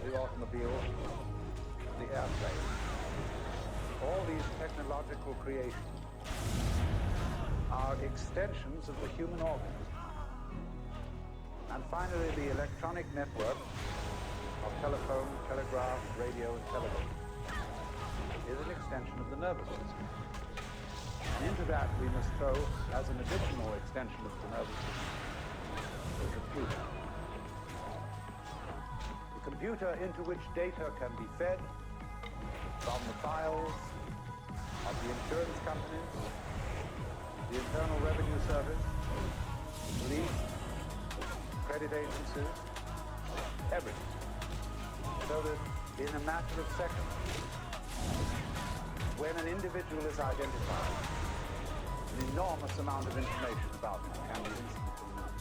the automobile, the airplane. All these technological creations are extensions of the human organism. And finally, the electronic network of telephone, telegraph, radio, and television is an extension of the nervous system. And into that we must throw, as an additional extension of the nervous system, the computer. The computer into which data can be fed from the files of the insurance companies, the Internal Revenue Service, police, credit agencies, everything. So that in a matter of seconds, when an individual is identified, an enormous amount of information about him can be instantly known.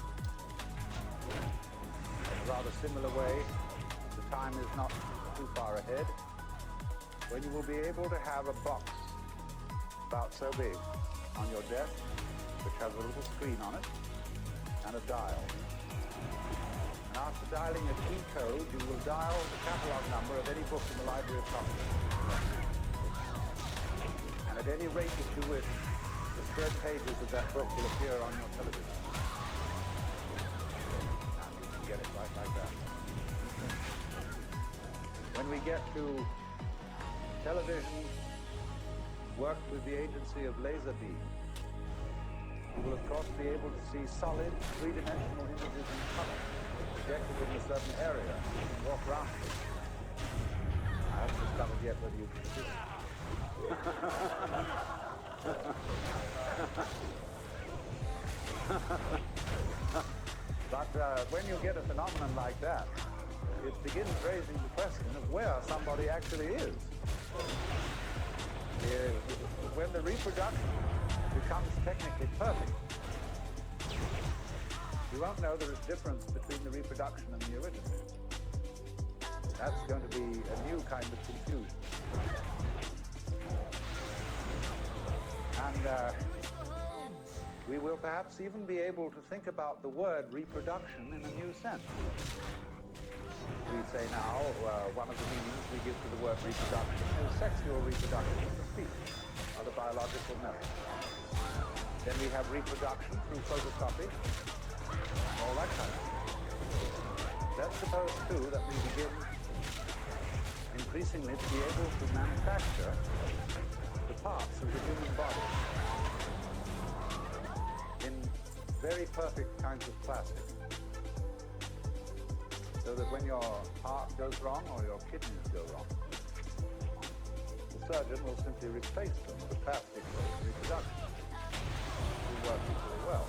In a rather similar way, the time is not too far ahead, when you will be able to have a box about so big on your desk, which has a little screen on it and a dial. And after dialing a key code, you will dial the catalog number of any book in the Library of Congress. And at any rate that you wish, the spread pages of that book will appear on your television. And you can get it right like that. When we get to television, worked with the agency of laser beam, you will of course be able to see solid, three-dimensional images in color projected in a certain area and walk around it. I haven't discovered yet whether you can see it. But when you get a phenomenon like that, it begins raising the question of where somebody actually is. When the reproduction becomes technically perfect, you won't know there is a difference between the reproduction and the original. That's going to be a new kind of confusion. And we will perhaps even be able to think about the word reproduction in a new sense. We say now, one of the meanings we give to the word reproduction is sexual reproduction of the species, or the biological method. Then we have reproduction through photocopy, all that kind of thing. Let's suppose, too, that we begin increasingly to be able to manufacture the parts of the human body in very perfect kinds of plastic. So that when your heart goes wrong or your kidneys go wrong, the surgeon will simply replace them with a plastic reproduction. It will work equally well.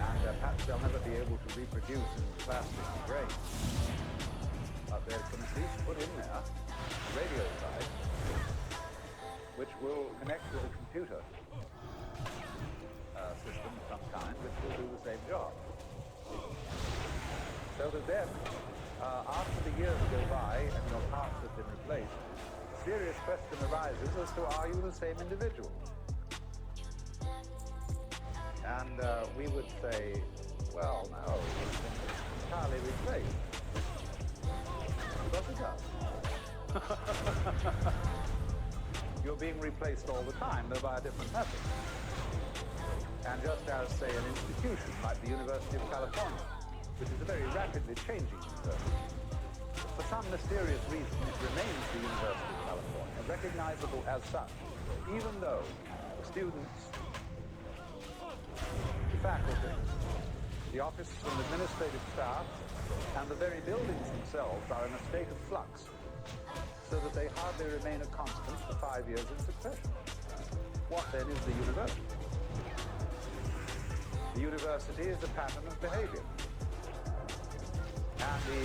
And perhaps they'll never be able to reproduce in plastic brain. But they can at least put in there a radio side, which will connect with a computer system of some kind, which will do the same job. So that then, after the years go by and your parts have been replaced, a serious question arises as to are you the same individual? And we would say, well, no, it's been entirely replaced. But it does. You're being replaced all the time, though by a different method. And just as, say, an institution like the University of California, which is a very rapidly changing university. For some mysterious reason, it remains the University of California, recognizable as such, even though the students, the faculty, the office and administrative staff, and the very buildings themselves are in a state of flux, so that they hardly remain a constant for 5 years in succession. What then is the university? The university is a pattern of behavior. And the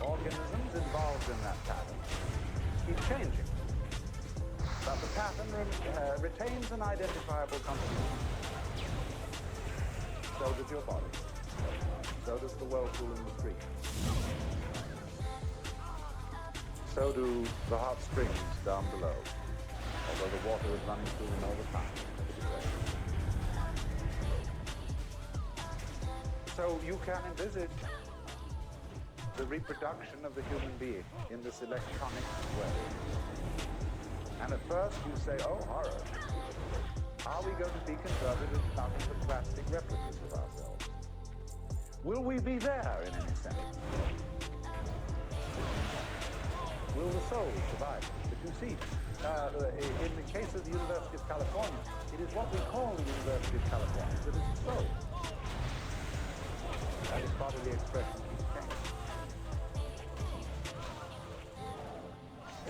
organisms involved in that pattern keep changing. But the pattern retains an identifiable continuity. So does your body. So does the whirlpool in the street. So do the hot springs down below, although the water is running through them all the time. So you can envisage the reproduction of the human being in this electronic way. And at first you say, oh, horror. Are we going to be converted into nothing but plastic replicas of ourselves? Will we be there in any sense? Will the soul survive? But you see, in the case of the University of California, it is what we call the University of California that is the soul. That is part of the expression of change.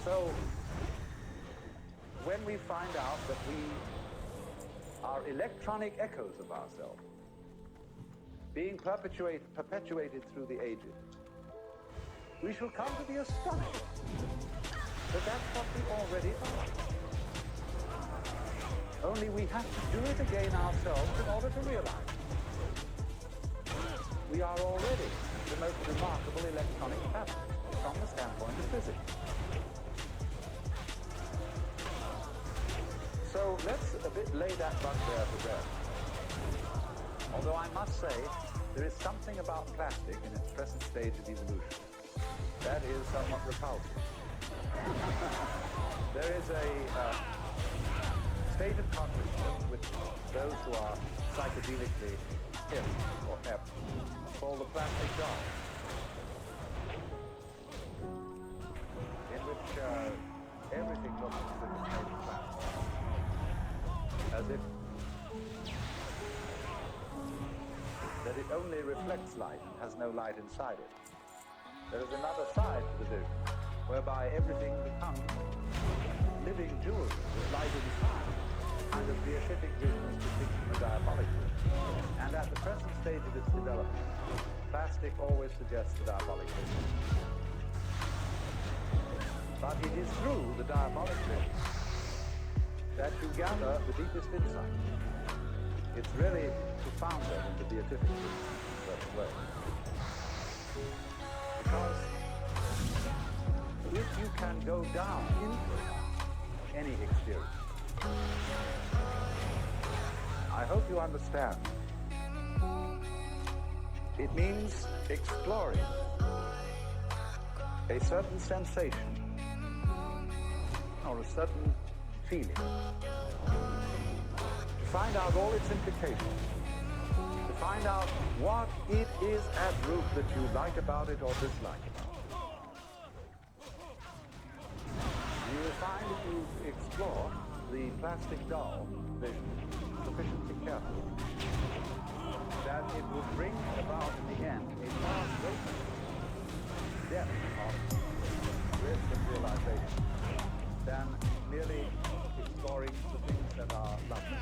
So, when we find out that we are electronic echoes of ourselves, being perpetuated through the ages, we shall come to be astonished that that's what we already are. Only we have to do it again ourselves in order to realize we are already the most remarkable electronic pattern from the standpoint of physics. So let's a bit lay that bugbear to rest. Although I must say, there is something about plastic in its present stage of evolution that is somewhat repulsive. There is a state of consciousness which those who are psychedelically hip or hep call the plastic doll, in which everything looks as if it's made of plastic, as if that it only reflects light and has no light inside it. There is another side to the vision, whereby everything becomes living jewels with light inside, kind of beatific vision is distinct from a diabolic vision. And at the present stage of its development, plastic always suggests the diabolic vision. But it is through the diabolic vision that you gather the deepest insight. It's really profounder than the beatific vision in a certain way. Because if you can go down into any experience, I hope you understand, it means exploring a certain sensation or a certain feeling, to find out all its implications, to find out what it is at root that you like about it or dislike about it. You will find if you explore the plastic doll vision sufficiently carefully that it will bring about in the end a far greater depth of risk and realization than merely exploring the things that are lovely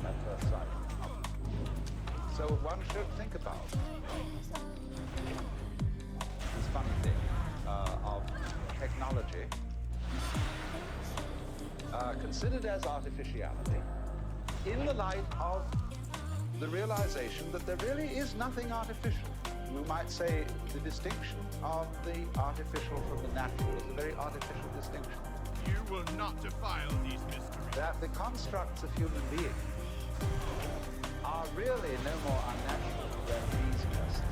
at first sight. So one should think about this funny thing of technology considered as artificiality in the light of the realization that there really is nothing artificial. We might say the distinction of the artificial from the natural is a very artificial distinction. You will not defile these mysteries. That the constructs of human beings are really no more unnatural than bees' nests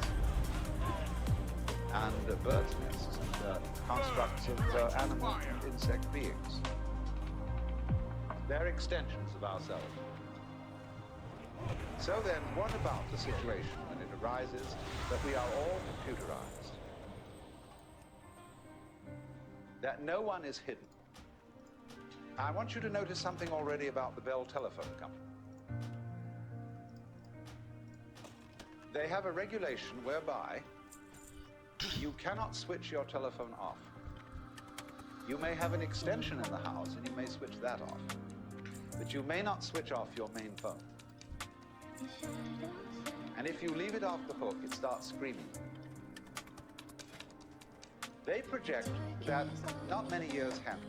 and birds' nests and constructs of animal and insect beings. They're extensions of ourselves. So then, what about the situation when it arises that we are all computerized? That no one is hidden. I want you to notice something already about the Bell Telephone Company. They have a regulation whereby you cannot switch your telephone off. You may have an extension in the house and you may switch that off, but you may not switch off your main phone. And if you leave it off the hook, it starts screaming. They project that not many years hence,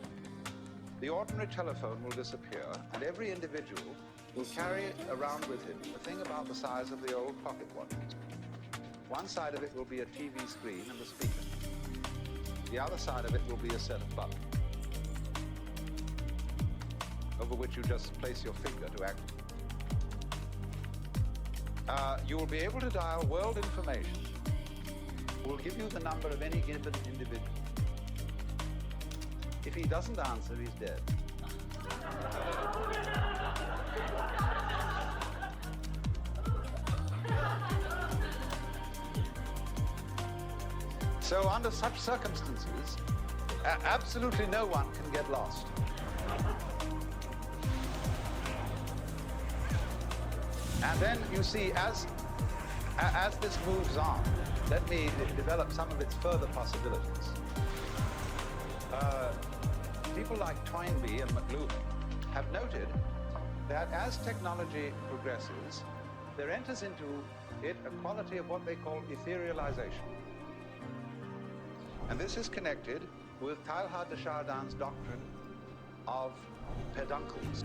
the ordinary telephone will disappear and every individual will carry around with him a thing about the size of the old pocket watches. One side of it will be a TV screen and a speaker. The other side of it will be a set of buttons, over which you just place your finger to activate. You will be able to dial world information. We'll give you the number of any given individual. If he doesn't answer, he's dead. So under such circumstances, absolutely no one can get lost. And then you see, as this moves on, let me develop some of its further possibilities. People like Toynbee and McLuhan have noted that as technology progresses, there enters into it a quality of what they call etherealization. And this is connected with Teilhard de Chardin's doctrine of peduncles.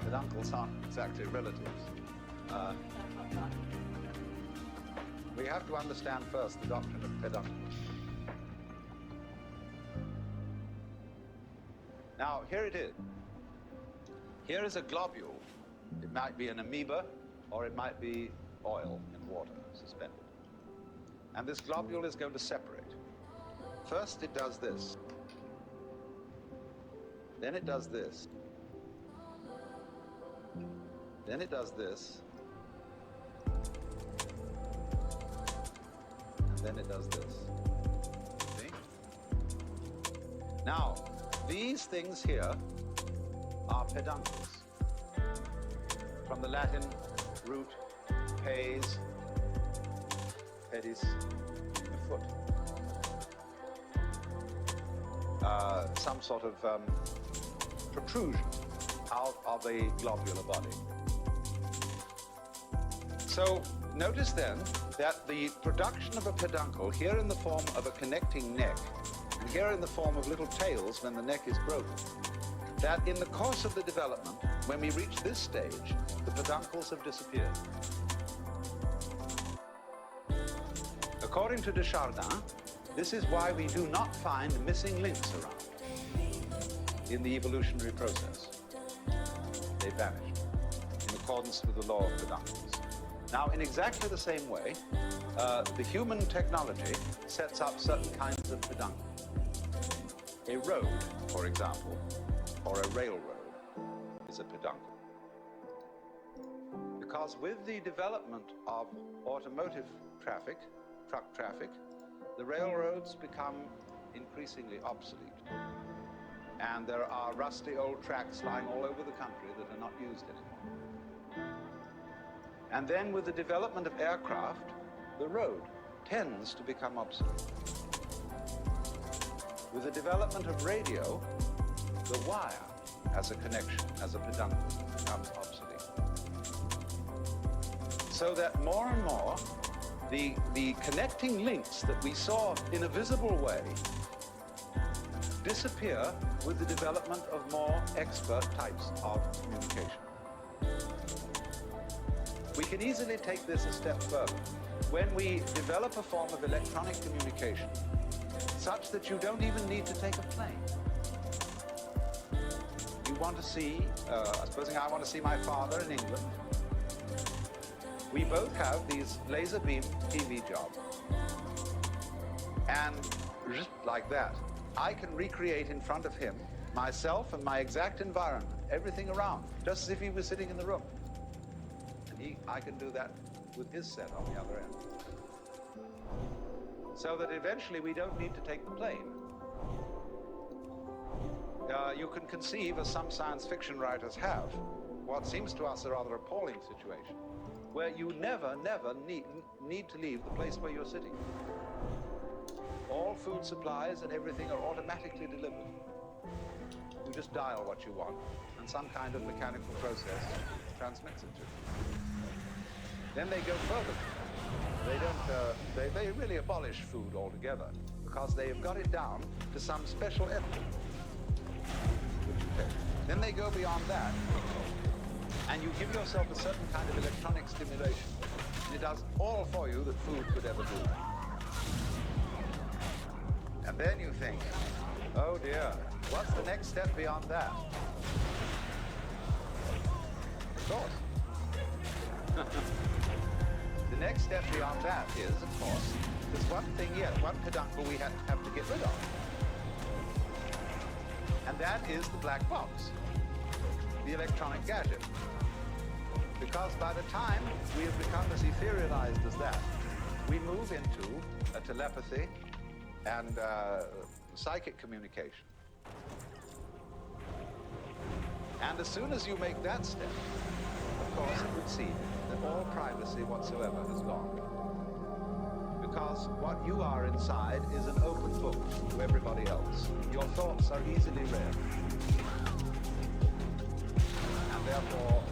Peduncles aren't exactly relatives. We have to understand first the doctrine of peduncles. Now, here it is. Here is a globule. It might be an amoeba, or it might be oil in water suspended. And this globule is going to separate. First, it does this. Then it does this. Then it does this. And then it does this. See? Now, these things here are peduncles. From the Latin root pes, pedis, a foot. Some sort of protrusion out of a globular body. So notice then that the production of a peduncle, here in the form of a connecting neck, and here in the form of little tails when the neck is broken, that in the course of the development, when we reach this stage, the peduncles have disappeared. According to de Chardin, this is why we do not find missing links around in the evolutionary process. They vanished in accordance with the law of peduncles. Now, in exactly the same way, the human technology sets up certain kinds of peduncles. A road, for example, or a railroad is a peduncle. Because with the development of automotive traffic, truck traffic, the railroads become increasingly obsolete. And there are rusty old tracks lying all over the country that are not used anymore. And then with the development of aircraft, the road tends to become obsolete. With the development of radio, the wire as a connection, as a peduncle, becomes obsolete. So that more and more, the connecting links that we saw in a visible way disappear with the development of more expert types of communication. We can easily take this a step further. When we develop a form of electronic communication such that you don't even need to take a plane. You want to see, supposing I want to see my father in England. We both have these laser beam TV jobs. And just like that, I can recreate in front of him myself and my exact environment, everything around, just as if he was sitting in the room. And I can do that with his set on the other end. So that eventually we don't need to take the plane. You can conceive, as some science fiction writers have, what seems to us a rather appalling situation, where you never need to leave the place where you're sitting. All food supplies and everything are automatically delivered. You just dial what you want, and some kind of mechanical process transmits it to you. Then they go further. They really abolish food altogether, because they have got it down to some special effort. Then they go beyond that, and you give yourself a certain kind of electronic stimulation. And it does all for you that food could ever do. And then you think, oh dear, what's the next step beyond that? Of course, The next step beyond that is, of course, there's one thing yet, one peduncle we have to get rid of. And that is the black box, the electronic gadget. Because by the time we have become as etherealized as that, we move into a telepathy and psychic communication. And as soon as you make that step, of course, it would seem that all privacy whatsoever has gone. Because what you are inside is an open book to everybody else. Your thoughts are easily read. And therefore,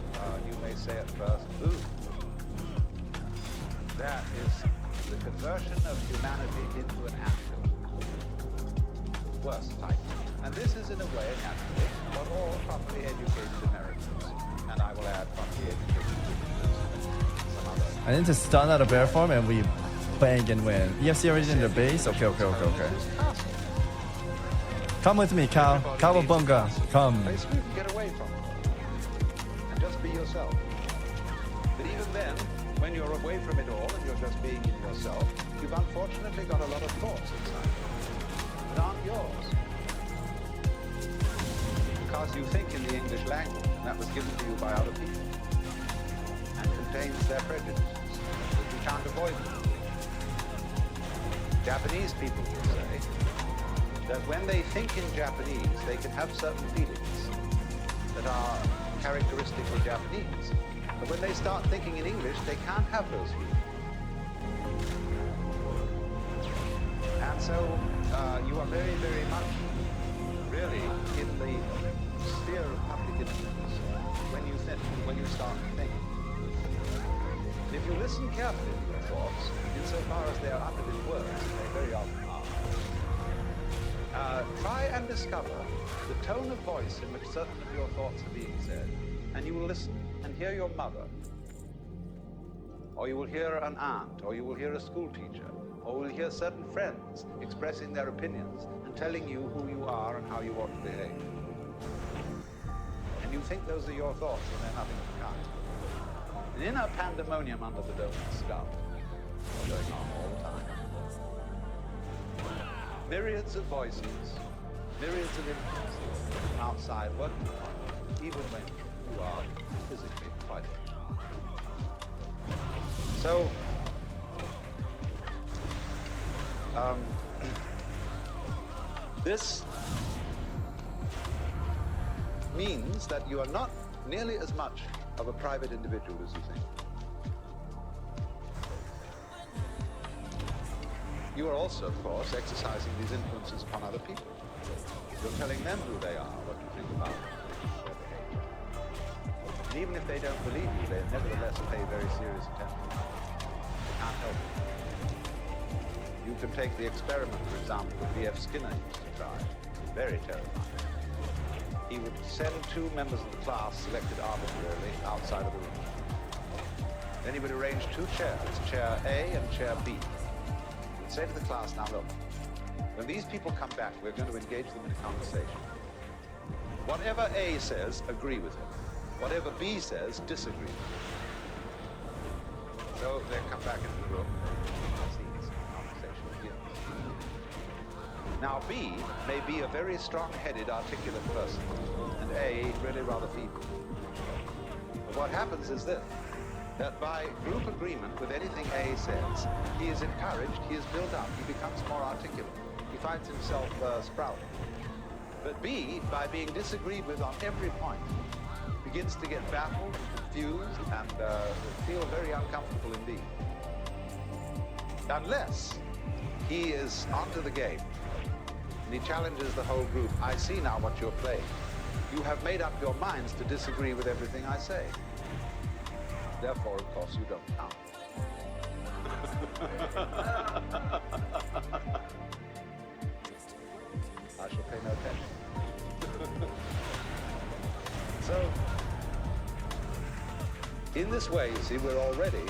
you may say at first, ooh, that is the conversion of humanity into an animal. Worst type. And this is in a way, naturally, what all properly educated Americans, and I will add properly educated some other. I need to stun out a bear form and we bang and win. EFC already in the base? Okay. Come with me, Cal. Cowabunga. Come. Place where you can get away from it. And just be yourself. But even then, when you're away from it all and you're just being in yourself, you've unfortunately got a lot of thoughts inside that aren't yours. Because you think in the English language, and that was given to you by other people, and contains their prejudices, that you can't avoid them. Japanese people will say that when they think in Japanese, they can have certain feelings that are characteristically Japanese. But when they start thinking in English, they can't have those feelings. And so you are very, very much really in the sphere of public influence when you start to think. If you listen carefully to your thoughts, insofar as they are uttered in words, and they very often are, try and discover the tone of voice in which certain of your thoughts are being said, and you will listen and hear your mother, or you will hear an aunt, or you will hear a school teacher, or you will hear certain friends expressing their opinions and telling you who you are and how you ought to behave. And you think those are your thoughts, and they're nothing of the kind. An inner pandemonium under the dome of skull going on all the time. Myriads of voices, myriads of influences from outside working upon you, even when you are physically quite so, this means that you are not nearly as much of a private individual as you think. You are also, of course, exercising these influences upon other people. You're telling them who they are, what you think about their behavior. And even if they don't believe you, they nevertheless pay very serious attention. They can't help it. You can take the experiment, for example, that B.F. Skinner used to try. Very terrifying. He would send two members of the class selected arbitrarily outside of the room. Then he would arrange two chairs, chair A and chair B. He would say to the class, now look, when these people come back, we're going to engage them in a conversation. Whatever A says, agree with him. Whatever B says, disagree with him. So they come back into the room. Now, B may be a very strong-headed, articulate person, and A really rather feeble. But what happens is this, that by group agreement with anything A says, he is encouraged, he is built up, he becomes more articulate, he finds himself sprouting. But B, by being disagreed with on every point, begins to get baffled, confused, and feel very uncomfortable indeed. Unless he is onto the game, and he challenges the whole group. I see now what you're playing. You have made up your minds to disagree with everything I say. Therefore, of course, you don't count. I shall pay no attention. So, in this way, you see, we're already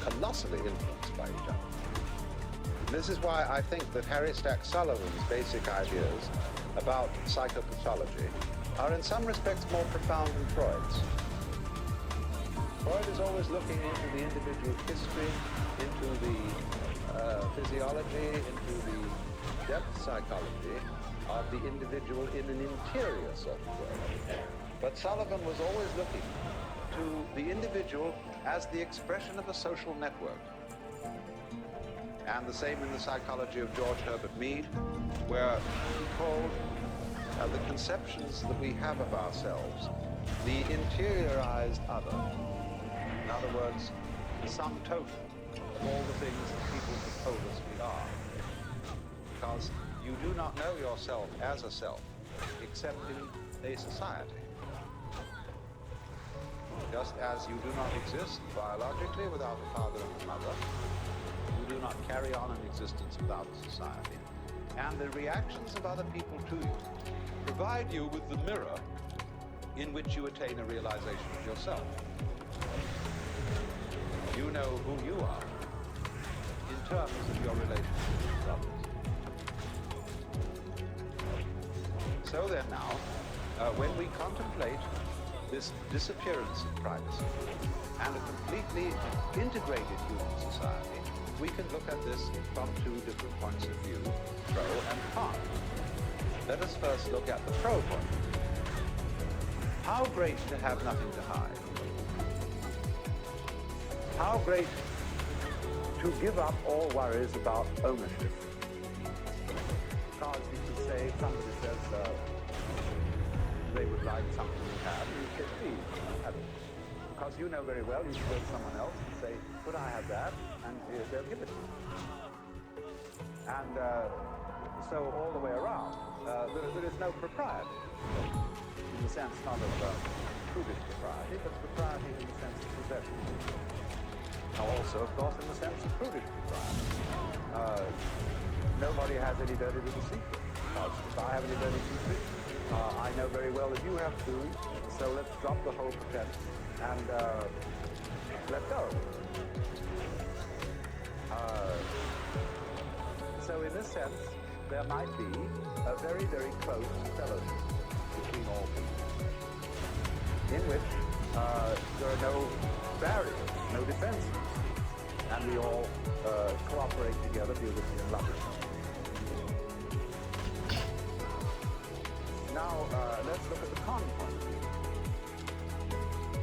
colossally influenced by each other. This is why I think that Harry Stack Sullivan's basic ideas about psychopathology are in some respects more profound than Freud's. Freud is always looking into the individual history, into the physiology, into the depth psychology of the individual in an interior sort of way. But Sullivan was always looking to the individual as the expression of a social network. And the same in the psychology of George Herbert Mead, where he called the conceptions that we have of ourselves the interiorized other. In other words, the sum total of all the things that people have told us we are. Because you do not know yourself as a self, except in a society. Just as you do not exist biologically without a father and a mother, you do not carry on an existence without a society. And the reactions of other people to you provide you with the mirror in which you attain a realization of yourself. You know who you are in terms of your relationship with others. So then now, when we contemplate this disappearance of privacy and a completely integrated human society, we can look at this from two different points of view, pro and con. Let us first look at the pro point. How great to have nothing to hide. How great to give up all worries about ownership. Because you can say, somebody says they would like something you have, and you say, please, have it. Because you know very well, you can go to someone else and say, could I have that? And they'll give it to you. And so all the way around, there is no propriety. In the sense not of prudish propriety, but propriety in the sense of possession. Now also, of course, in the sense of prudish propriety. Nobody has any dirty little secret. Because if I have any dirty secret, I know very well that you have too. So let's drop the whole pretense and let go. So in this sense, there might be a very, very close fellowship between all people, in which there are no barriers, no defenses, and we all cooperate together beautifully and lovingly. Now, let's look at the con point of view.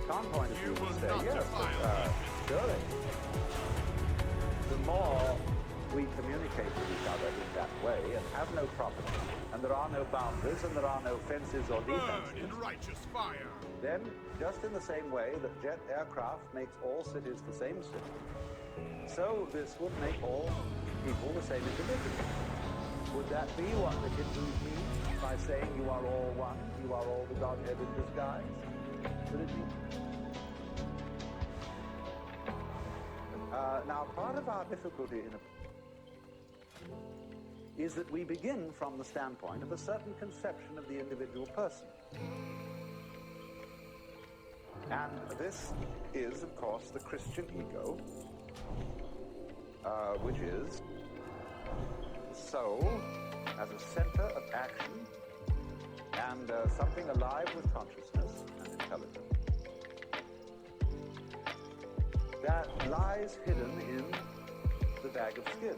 Con point of view would say, yes, surely, the more we communicate with each other in that way and have no property, and there are no boundaries, and there are no fences or defenses, burn in righteous fire. Then, just in the same way that jet aircraft makes all cities the same city, so this would make all people the same individual. Would that be what the Hindus mean by saying you are all one, you are all the Godhead in disguise? Would it be? Now, part of our difficulty is that we begin from the standpoint of a certain conception of the individual person. And this is, of course, the Christian ego, which is the soul as a center of action and something alive with consciousness and intelligence that lies hidden in the bag of skin.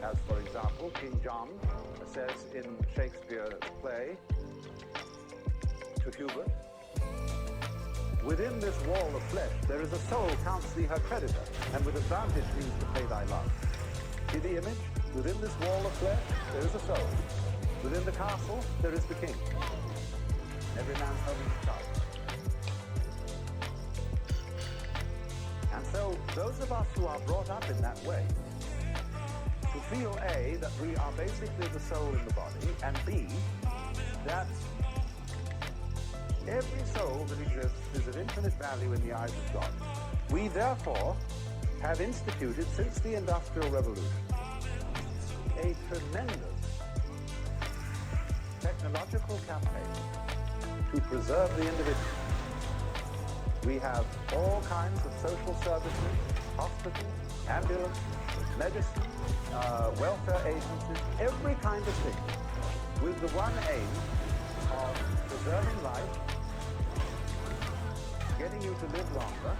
As, for example, King John says in Shakespeare's play to Hubert, within this wall of flesh there is a soul counts thee her creditor, and with advantage means to pay thy love. See the image? Within this wall of flesh there is a soul. Within the castle there is the king. Every man's home is his castle. And so those of us who are brought up in that way, who feel A, that we are basically the soul in the body, and B, that every soul that exists is of infinite value in the eyes of God. We therefore have instituted, since the Industrial Revolution, a tremendous technological campaign to preserve the individual. We have all kinds of social services, hospitals, ambulances, medicine, welfare agencies, every kind of thing, with the one aim of preserving life, getting helping you to live longer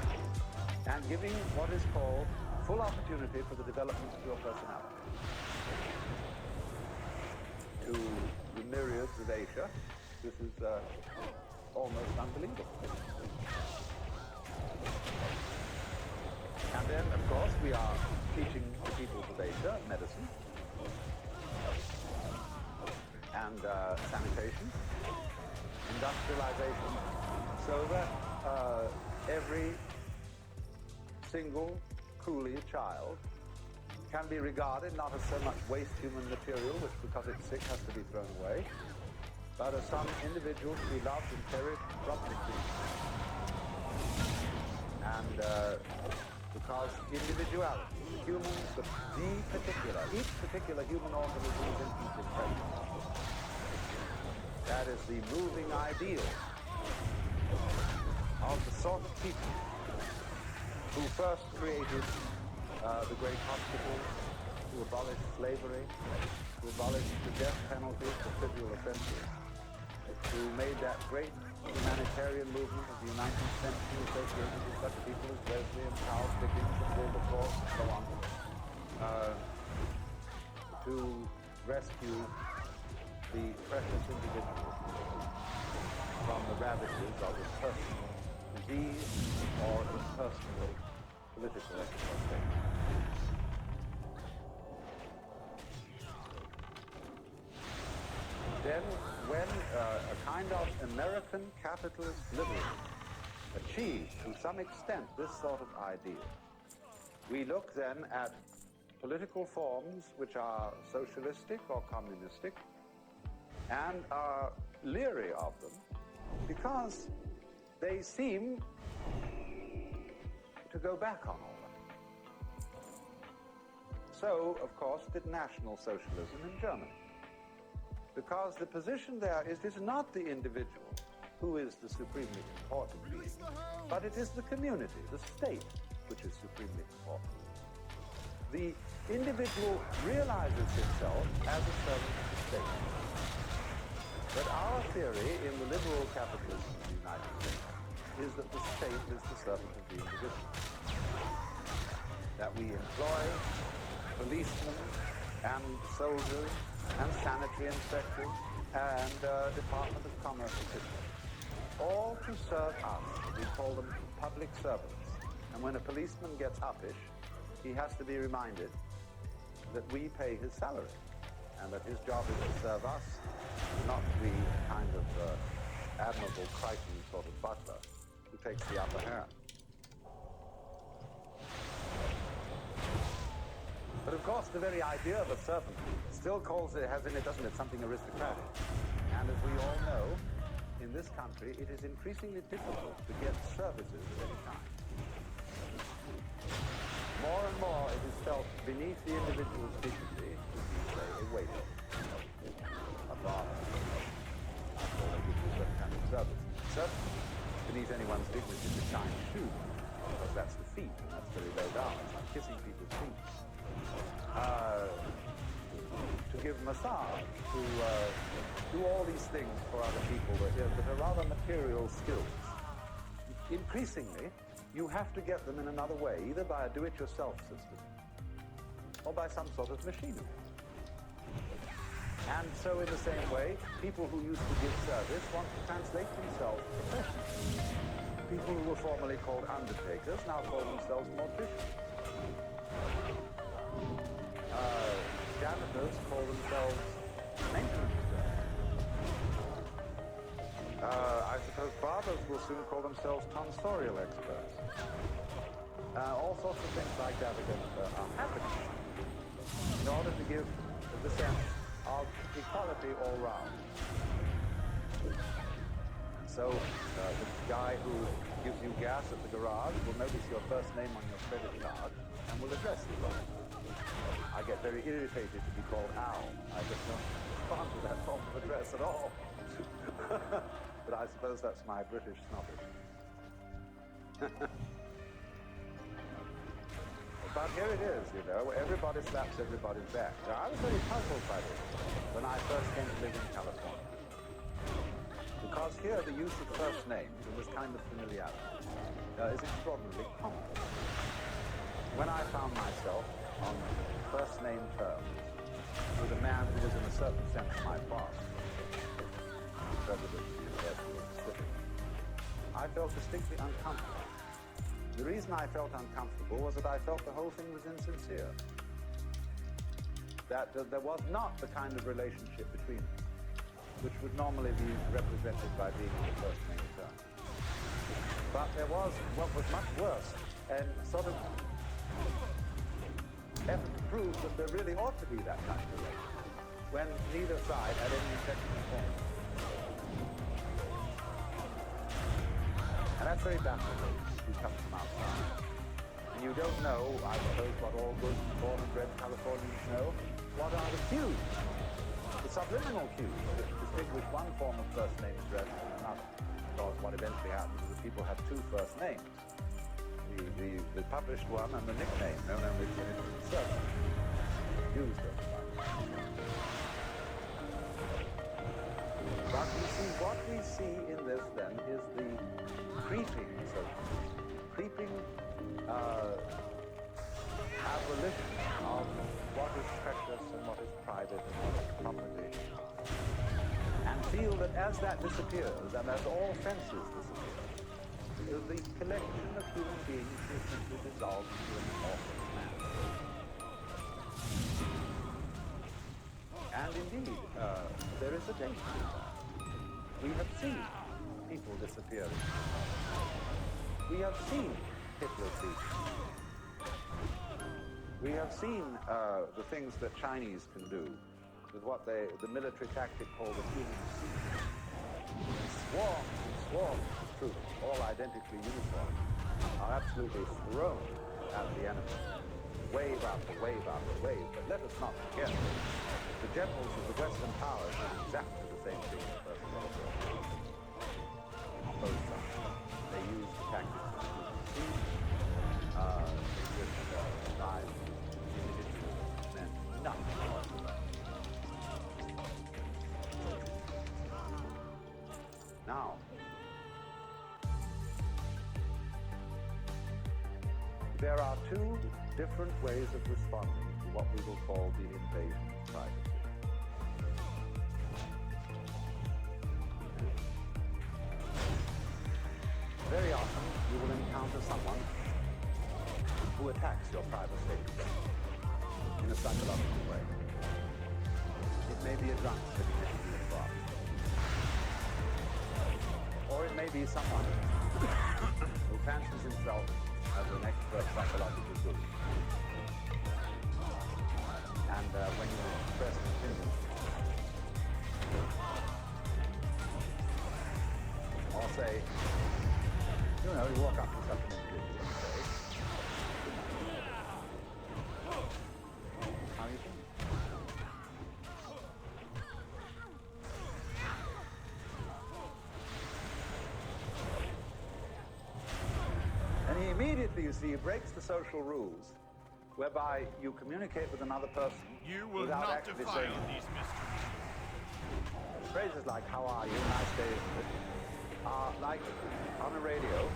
and giving what is called full opportunity for the development of your personality. To the myriads of Asia, this is almost unbelievable. And then, of course, we are teaching the peoples of Asia medicine and sanitation, industrialization, so that every single coolie child can be regarded not as so much waste human material, which because it's sick has to be thrown away, but as some individual to be loved and cherished from the tree. And because individuality, humans, each particular human organism is in each impression. That is the moving ideal of the sort of people who first created the great hospitals, to abolish slavery, to abolish the death penalty for trivial offenses, who made that great humanitarian movement of the 19th century associated with such people as Wesley and Charles Dickens and Wilberforce and so on, to rescue the precious individual from the ravages of his personal disease or his personal political exploitation. Then, when a kind of American capitalist liberalism achieved, to some extent, this sort of ideal, we look then at political forms which are socialistic or communistic and are leery of them because they seem to go back on all that. So, of course, did National Socialism in Germany. Because the position there is it is not the individual who is the supremely important being, but it is the community, the state, which is supremely important. The individual realizes himself as a servant of the state. But our theory in the liberal capitalism of the United States is that the state is the servant of the individual. That we employ policemen and soldiers and sanitary inspectors and Department of Commerce officials, all to serve us. We call them public servants. And when a policeman gets uppish, he has to be reminded that we pay his salary and that his job is to serve us, not to be a kind of admirable Crichton sort of butler who takes the upper hand. But of course, the very idea of a servant still has in it, doesn't it, something aristocratic. And as we all know, in this country, it is increasingly difficult to get services of any kind. More and more, it is felt beneath the individual's dignity to be, say, a waiter, a barber, or they give you certain kind of service. Certainly, beneath anyone's dignity to shine shoes, because that's the feet, and that's very low down. It's like kissing people's feet. To give massage, to do all these things for other people that are rather material skills. Increasingly, you have to get them in another way, either by a do-it-yourself system or by some sort of machinery. And so in the same way, people who used to give service want to translate themselves professionally. People who were formerly called undertakers now call themselves morticians. Janitors call themselves maintenance workers. I suppose barbers will soon call themselves tonsorial experts. All sorts of things like that are happening in order to give the sense of equality all round. And so the guy who gives you gas at the garage will notice your first name on your credit card and will address you right. I get very irritated to be called Al. I just don't respond to that form of address at all. But I suppose that's my British snobbery. But here it is, you know, everybody slaps everybody's back. Now, I was very puzzled by this when I first came to live in California. The Because here the use of first names and this kind of familiarity is extraordinarily common. When I found myself on first name terms with a man who was in a certain sense my boss, the president of the University of Pacific, I felt distinctly uncomfortable. The reason I felt uncomfortable was that I felt the whole thing was insincere. That there was not the kind of relationship between them, which would normally be represented by being in the first name term. But there was what was much worse, and sort of effort to prove that there really ought to be that kind of relationship, when neither side had any intention of forming. And that's very baffling if you come from outside. And you don't know, I suppose, what all good, born and bred Californians know. What are the cues? The subliminal cues that distinguish one form of first name address from another. Because what eventually happens is that people have two first names. The published one and the nickname, known only to the servant. Used them. But you see, what we see in this then is the creeping, so creeping abolition of what is precious and what is private and what is property. And feel that as that disappears, and as all fences disappear, the collection of human beings is simply dissolved into an awful man. And indeed, there is a danger in that. We have seen people disappearing. We have seen Hitler beaten. We have seen the things that Chinese can do with what the military tactic called the human siege. Swarms and swarms of troops, all identically uniformed, are absolutely thrown at the enemy. Wave after wave after wave. But let us not forget that the generals of the Western powers did exactly the same thing in the First World War. On both sides. They used the tactics of human siege, which lives individuals meant nothing whatsoever. Now, there are two different ways of responding to what we will call the invasion of privacy. Very often, you will encounter someone who attacks your privacy in a psychological way. It may be a drunk sitting next to your bar. Or it may be someone who fancies himself as an expert psychological guru. And when you express an opinion, or say, you know, you walk up to such an individual and say, how are you doing? And he immediately, you see, breaks the social rules whereby you communicate with another person You will without not actually defile saying these mysteries. phrases like, how are you, nice day, are like on a radio,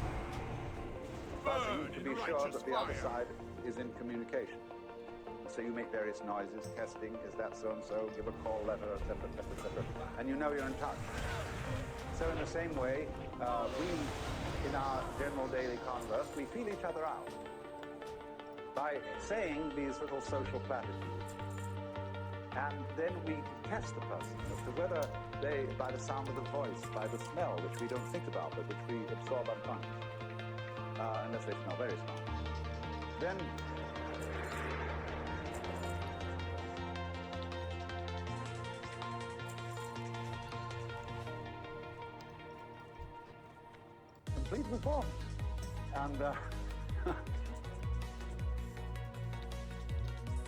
buzzing to be sure that the other side is in communication. So you make various noises, testing, is that so-and-so, give a call letter, etc., etc., etc., and you know you're in touch. So in the same way, we, in our general daily converse, we feel each other out by saying these little social platitudes. And then we test the person as to whether they, by the sound of the voice, by the smell, which we don't think about, but which we absorb unconsciously, unless they smell very strong. Then complete reform. And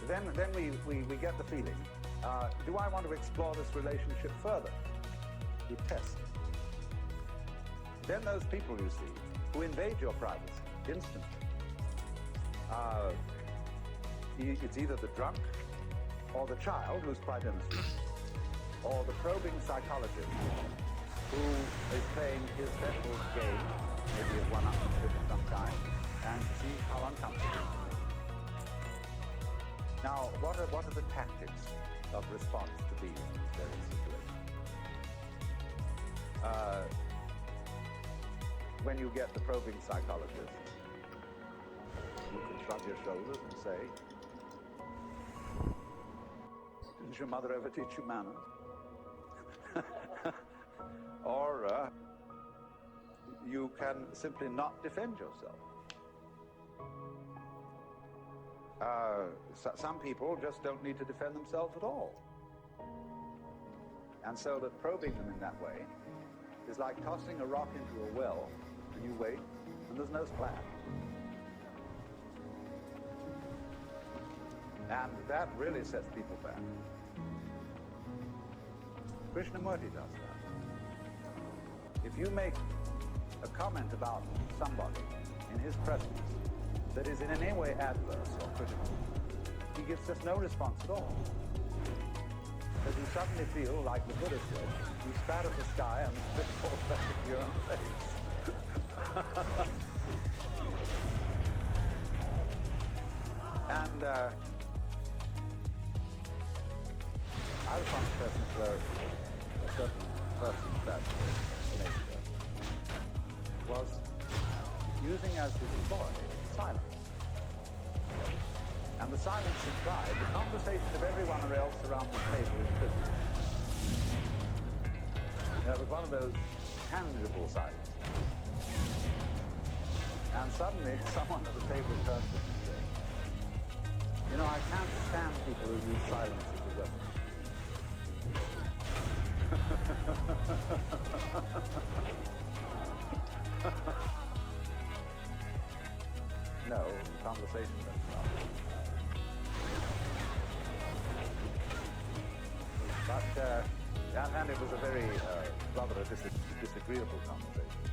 then we get the feeling, do I want to explore this relationship further? You test. Then those people you see who invade your privacy instantly, it's either the drunk or the child who's quite innocent, or the probing psychologist who is playing his special game, maybe of one-upmanship of some kind, and see how uncomfortable. Now, what are the tactics of response to these various situations? When you get the probing psychologist, you can shrug your shoulders and say, "Didn't your mother ever teach you manners?" Or you can simply not defend yourself. Some people just don't need to defend themselves at all. And so that probing them in that way is like tossing a rock into a well, and you wait, and there's no splash. And that really sets people back. Krishnamurti does that. If you make a comment about somebody in his presence that is in any way adverse or critical, he gives us no response at all. Because you suddenly feel, like the Buddha said, you spat at the sky and the spit falls back into your own face. And I was one of the persons where a certain person of that nature was using as his ploy silence. And the silence implied the conversation of everyone else around the table is prisoner. It was one of those tangible silences. And suddenly someone at the table turned to me and said, "You know, I can't stand people who use silence as a weapon." No, the conversation doesn't stop. But, and it was a very, rather a disagreeable conversation.